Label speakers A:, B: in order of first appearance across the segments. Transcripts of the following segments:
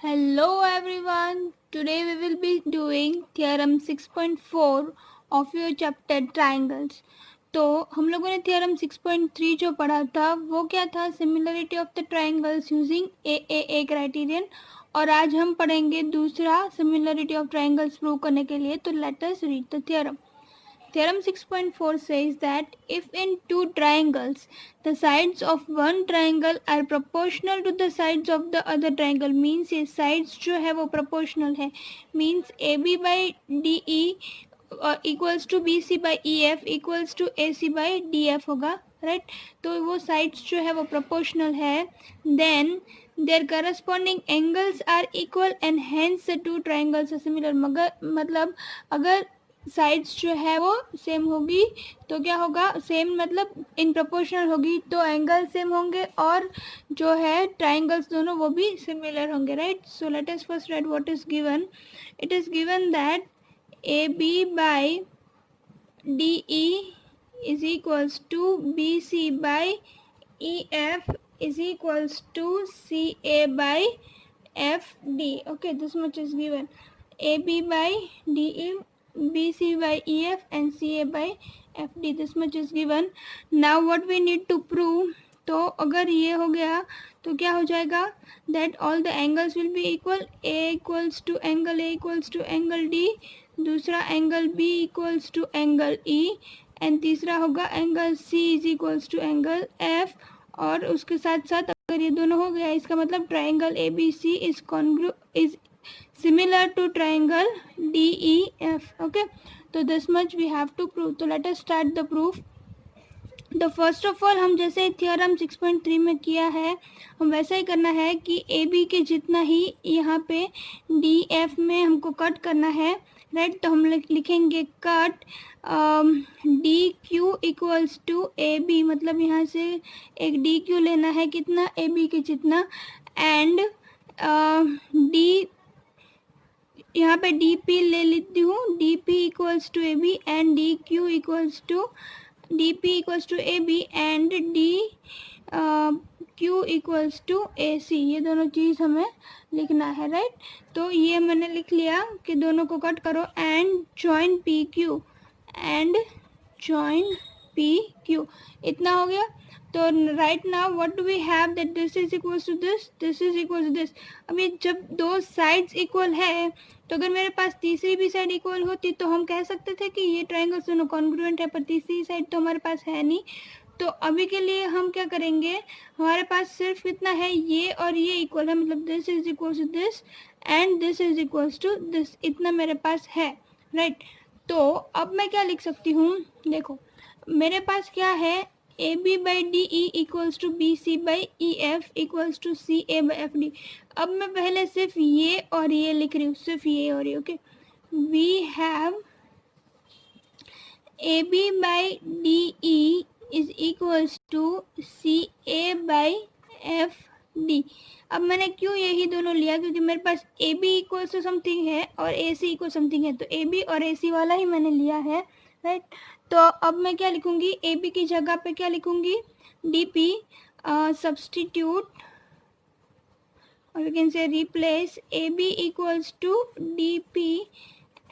A: Hello everyone. Today we will be doing theorem 6.4 of your chapter triangles. तो हम लोगों ने theorem 6.3 जो पढ़ा था वो क्या था, similarity of the triangles using A criterion, और आज हम पढ़ेंगे दूसरा सिमिलरिटी ऑफ ट्राइंगल्स प्रूव करने के लिए. तो let us read the theorem. Theorem 6.4 says that if in two triangles the sides of one triangle are proportional to the sides of the other triangle, means ये sides जो है वो proportional है, means AB by DE equals to BC by EF equals to AC by DF होगा, right? तो वो sides जो है वो proportional है, then their corresponding angles are equal and hence the two triangles are similar. मगर मतलब अगर साइड्स जो है वो सेम होगी तो क्या होगा, सेम मतलब इन प्रोपोर्शनल होगी तो एंगल सेम होंगे और जो है ट्राइंगल्स दोनों वो भी सिमिलर होंगे, right? So let us first write what is given. It is given that A B by D E is equals to BC by EF is equals to CA by FD. Okay, this much is given. AB by DE, BC by EF and CA by FD. This much is given. Now what we need to prove. तो अगर ये हो गया तो क्या हो जाएगा, that all the angles will be equal. A equals to angle A equals to angle D, दूसरा angle B equals to angle E and तीसरा होगा angle C is equals to angle F. और उसके साथ साथ अगर ये दोनों हो गया इसका मतलब triangle ABC is similar to triangle DEF. Okay, तो this much we have to prove. तो let us start the proof. तो फर्स्ट ऑफ ऑल हम जैसे थियोरम 6.3 में किया है हम वैसा ही करना है कि ए बी के जितना ही यहाँ पे डी एफ में हमको कट करना है, राइट? तो हम लिखेंगे cut D Q equals to A B, मतलब यहाँ से एक डी क्यू लेना है कितना, ए बी के जितना, एंड डी यहाँ पे डी पी ले लेती हूँ, D P equals to A B and D Q equals to dp equals to ab and dq equals to ac. ये दोनों चीज़ हमें लिखना है, राइट? तो ये मैंने लिख लिया कि दोनों को कट करो and join pq and join pq, इतना हो गया. तो right now what do we have, that this is equals to this, this is equals to this. अभी जब दो साइड्स इक्वल है तो अगर मेरे पास तीसरी भी साइड इक्वल होती तो हम कह सकते थे कि ये ट्राइंगल्स दोनों कॉन्ग्रुएंट है, पर तीसरी साइड तो हमारे पास है नहीं. तो अभी के लिए हम क्या करेंगे, हमारे पास सिर्फ कितना है, ये और ये इक्वल है, मतलब this is equals to this and this is equals to this, इतना मेरे पास है, राइट? तो अब मैं क्या लिख सकती हूँ, देखो मेरे पास क्या है, A B by D E equals to B C by E F equals to C A by F D. अब मैं पहले सिर्फ ये और ये लिख रही हूँ, सिर्फ ये और ये. Okay, we have A B by D E is equals to C A by F D. अब मैंने क्यों यही दोनों लिया, क्योंकि मेरे पास A B equals to something है और ए सी इक्वल समथिंग है, तो ए बी और ए सी वाला ही मैंने लिया है, राइट? तो अब मैं क्या लिखूंगी, ए बी की जगह पे क्या लिखूंगी, डी पी, सब्सटीट्यूट, और you can say replace A B equals to D P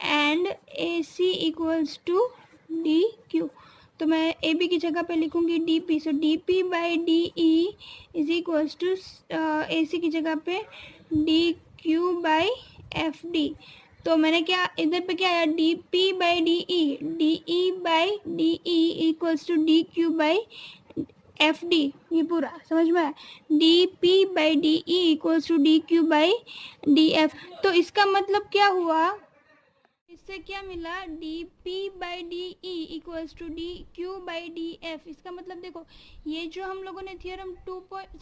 A: and A C equals to D Q. तो मैं ए बी की जगह पे लिखूंगी D P, so D P by D E is equals to A C की जगह पे D Q by F D. तो मैंने क्या इधर पे क्या आया, D P by D E by D E equals to D Q by F D. ये पूरा समझ में आया, D P by D E equals to D Q by D F. तो इसका मतलब क्या हुआ, इससे क्या मिला, D P by D E equals to D Q by D F. इसका मतलब देखो ये जो हम लोगों ने थियोरम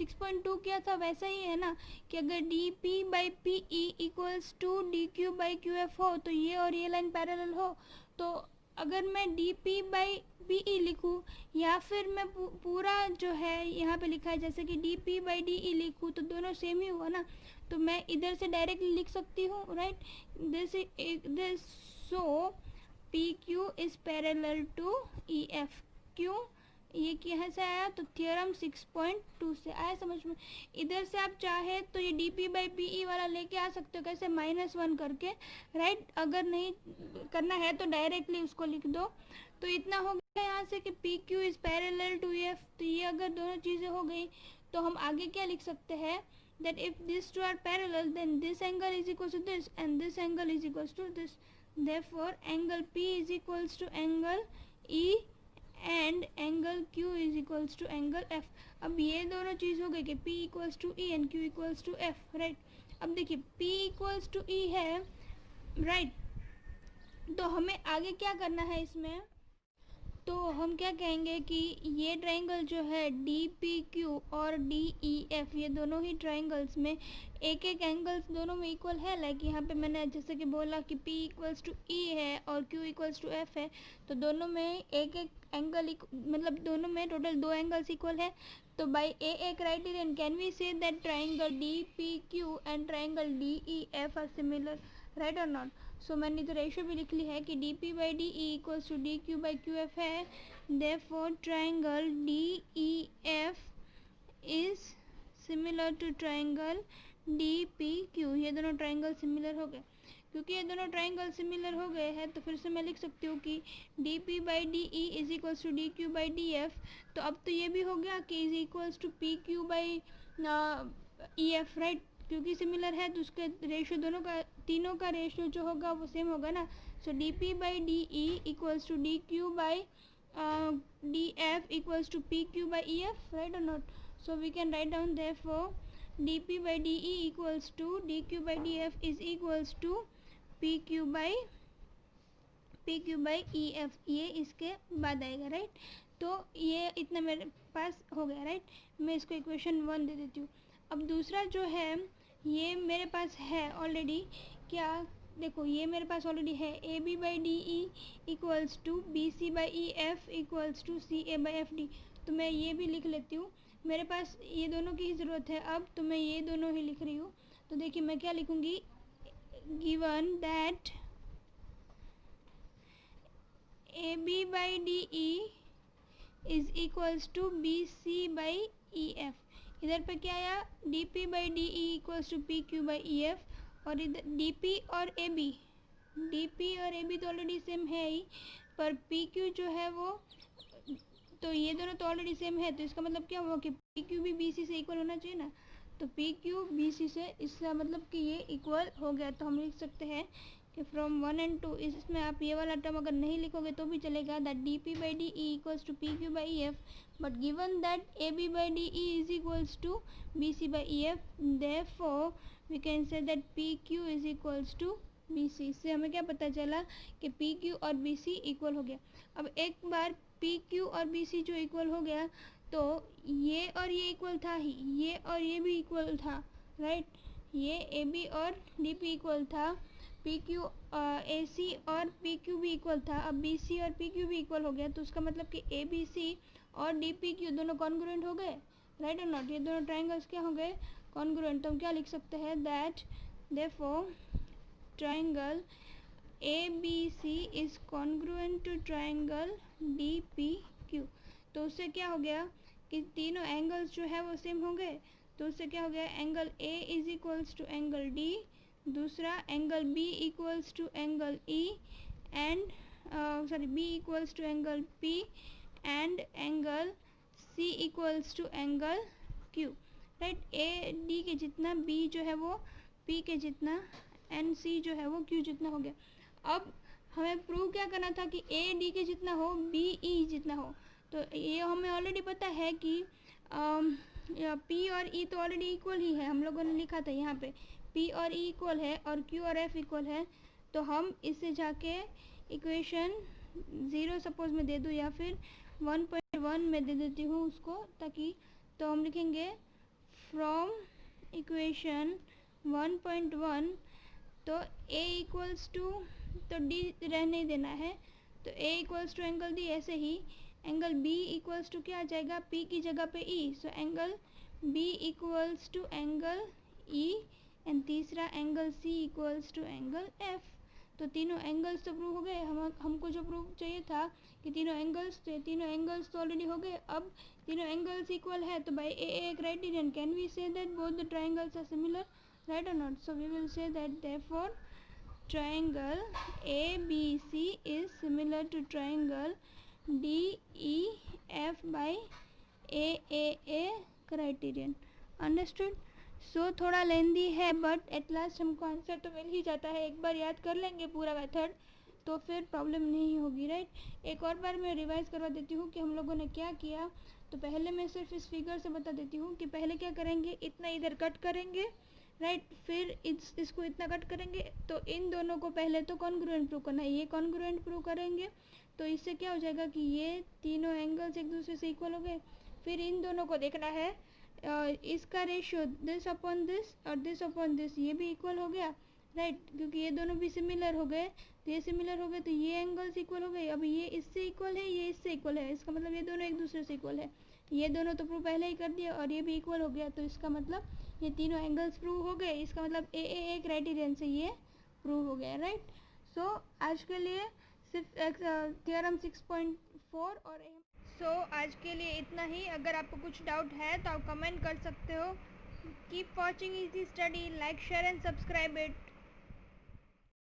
A: 6.2 किया था वैसा ही है ना, कि अगर D P by P E equals to D Q by Q F हो तो ये और ये लाइन पैरेलल हो. तो अगर मैं डी पी बाई पी ई लिखूँ या फिर मैं पूरा जो है यहाँ पे लिखा है जैसे कि डी पी बाई डी ई लिखूँ तो दोनों सेम ही हुआ ना. तो मैं इधर से डायरेक्टली लिख सकती हूँ, right? So P Q is parallel to E F. क्यों, ये कहाँ से आया, तो थ्योरम 6.2 से आया समझ में। इधर से आप चाहे तो ये डी पी बाई पी ई वाला लेके आ सकते हो, कैसे, -1 करके, राइट। अगर नहीं करना है तो डायरेक्टली उसको लिख दो। तो इतना हो गया यहाँ से कि P Q is parallel to F. तो ये अगर दोनों चीज़ें हो गई तो हम आगे क्या लिख सकते हैं, that if these two are parallel then this angle is equals to this and this angle is equals to this. Therefore angle P is equals to angle E and angle Q is equals to angle F. अब ये दोनों चीज़ हो गई कि P equals to E and Q equals to F, right। अब देखिए P equals to E है, right। तो हमें आगे क्या करना है इसमें, तो हम क्या कहेंगे कि ये ट्रायंगल जो है डी पी क्यू और डी ई एफ, ये दोनों ही ट्रायंगल्स में एक एक एंगल्स दोनों में इक्वल है। लाइक यहाँ पे मैंने जैसे कि बोला कि P इक्वल्स टू ई है और Q इक्वल्स टू एफ है, तो दोनों में एक एक एंगल मतलब दोनों में टोटल 2 एंगल्स इक्वल है। तो by a criterion can we say that triangle D P Q and triangle D E F are similar, right और नॉट। सो मैंने तो रेशियो भी लिख ली है कि D P by D E equals to D Q by Q F है। Therefore triangle D E F is similar to triangle D P Q. ये दोनों ट्रायंगल सिमिलर हो गए। क्योंकि ये दोनों ट्रायंगल सिमिलर हो गए हैं तो फिर से मैं लिख सकती हूँ कि D P by D E is equals to D Q by D F. तो अब तो ये भी हो गया कि is equals to P Q by E F, right. क्योंकि सिमिलर है तो उसके रेशियो दोनों का, तीनों का रेशियो जो होगा वो सेम होगा ना। So D P by D E equals to D Q by D F equals to P Q by E F, right और not. So we can write down therefore D P by D E equals to D Q by D F is equals to P Q by E F. ये इसके बाद आएगा, right. तो ये इतना मेरे पास हो गया, राइट। मैं इसको इक्वेशन 1 दे देती हूँ। अब दूसरा जो है ये मेरे पास है ऑलरेडी, क्या, देखो ये मेरे पास ऑलरेडी है A B by D E equals to B C by E F equals to C A by F D. तो मैं ये भी लिख लेती हूँ, मेरे पास ये दोनों की ही ज़रूरत है अब, तो मैं ये दोनों ही लिख रही हूँ। तो देखिए मैं क्या लिखूँगी, given that A B by D E is equals to B C by E F. इधर पे क्या आया, D P by D E equals to P Q by E F, और इधर डी पी और ए बी, डी पी और A B तो already same है ही, पर पी क्यू जो है वो, तो ये दोनों तो ऑलरेडी सेम है, तो इसका मतलब क्या हुआ कि पी क्यू भी बी सी से इक्वल होना चाहिए ना। तो पी क्यू बी सी से, इसका मतलब कि ये इक्वल हो गया। तो हम लिख सकते हैं कि फ्रॉम 1 and 2, इसमें आप ये वाला टर्म अगर नहीं लिखोगे तो भी चलेगा, that D P by D E equals to P Q by E F, but given that A B by D E is equals to B C by E F, therefore we can say that P Q is equals to B C. इससे हमें क्या पता चला कि P Q और B C equal हो गया। अब एक बार पी क्यू और बी सी जो इक्वल हो गया तो ये और ये इक्वल था ही, ये और ये भी इक्वल था, राइट। ये ए बी और डी पी इक्वल था, पी क्यू ए सी और पी क्यू भी इक्वल था। अब बी सी और पी क्यू भी इक्वल हो गया, तो उसका मतलब कि ए बी सी और डी पी क्यू दोनों कॉन्ग्रुएंट हो गए, राइट और नॉट। ये दोनों ट्राइंगल्स क्या हो गए, कॉन्ग्रुएंट। तो हम क्या लिख सकते हैं, that therefore triangle A B C is congruent to triangle D P Q. तो उससे क्या हो गया कि तीनों एंगल्स जो है वो सेम हो गए। तो उससे क्या हो गया, angle A is equals to angle D, दूसरा angle B equals to angle E and sorry B equals to angle P and angle C equals to angle Q, right. A D के जितना, बी जो है वो P के जितना, and सी जो है वो क्यू जितना हो गया। अब हमें प्रूव क्या करना था कि ए डी के जितना हो, बी ई जितना हो। तो ये हमें ऑलरेडी पता है कि पी और ई तो ऑलरेडी इक्वल ही है, हम लोगों ने लिखा था यहाँ पे पी और ई इक्वल है और क्यू और एफ इक्वल है। तो हम इससे जाके इक्वेशन 0 सपोज में दे दूँ या फिर 1.1 में दे देती हूँ उसको, ताकि, तो हम लिखेंगे फ्रॉम इक्वेशन 1.1, तो ए इक्वल्स टू, तो डी रहने देना है, तो A equals to angle D, ऐसे ही एंगल बी इक्वल्स टू क्या आ जाएगा, पी की जगह पे E, so angle B equals to angle E, and तीसरा angle C equals to angle F. तो तीनों एंगल्स तो प्रूव हो गए। हमको जो प्रूव चाहिए था कि तीनों एंगल्स, तो तीनों एंगल्स तो ऑलरेडी हो गए। अब तीनों एंगल्स इक्वल है, तो by a criterion can we say that both the triangles are similar, right और not? So we will say that therefore triangle ABC is similar to triangle DEF by AAA criterion. Understood? So थोड़ा लेंदी है but at last हमको answer तो मिल ही जाता है। एक बार याद कर लेंगे पूरा मेथड तो फिर प्रॉब्लम नहीं होगी, राइट? एक और बार मैं रिवाइज करवा देती हूँ कि हम लोगों ने क्या किया। तो पहले मैं सिर्फ इस फिगर से बता देती हूँ कि पहले क्या करेंगे, इतना इधर कट करेंगे, राइट? फिर इसको इतना कट करेंगे। तो इन दोनों को पहले तो कॉन्ग्रुएंट प्रूव करना है, ये कॉन्ग्रुएंट प्रूव करेंगे। तो इससे क्या हो जाएगा कि ये तीनों एंगल्स एक दूसरे से इक्वल हो गए। फिर इन दोनों को देखना है, इसका रेशियो दिस अपॉन दिस और दिस अपॉन दिस, ये भी इक्वल हो गया, राइट? क्योंकि ये दोनों भी सिमिलर हो गए, तो ये सिमिलर हो गए तो ये एंगल्स इक्वल हो गए। अब ये इससे इक्वल है, ये इससे इक्वल है, इसका मतलब ये दोनों एक दूसरे से इक्वल है। ये दोनों तो प्रूव पहले ही कर दिया और ये भी इक्वल हो गया, तो इसका मतलब ये तीनों एंगल्स प्रूव हो गए। इसका मतलब ए क्राइटेरियन से ये प्रूव हो गया, राइट? सो आज के लिए सिर्फ थ्योरम 6.4 और आज के लिए इतना ही। अगर आपको कुछ डाउट है तो आप कमेंट कर सकते हो। Keep watching easy study, like share and subscribe it.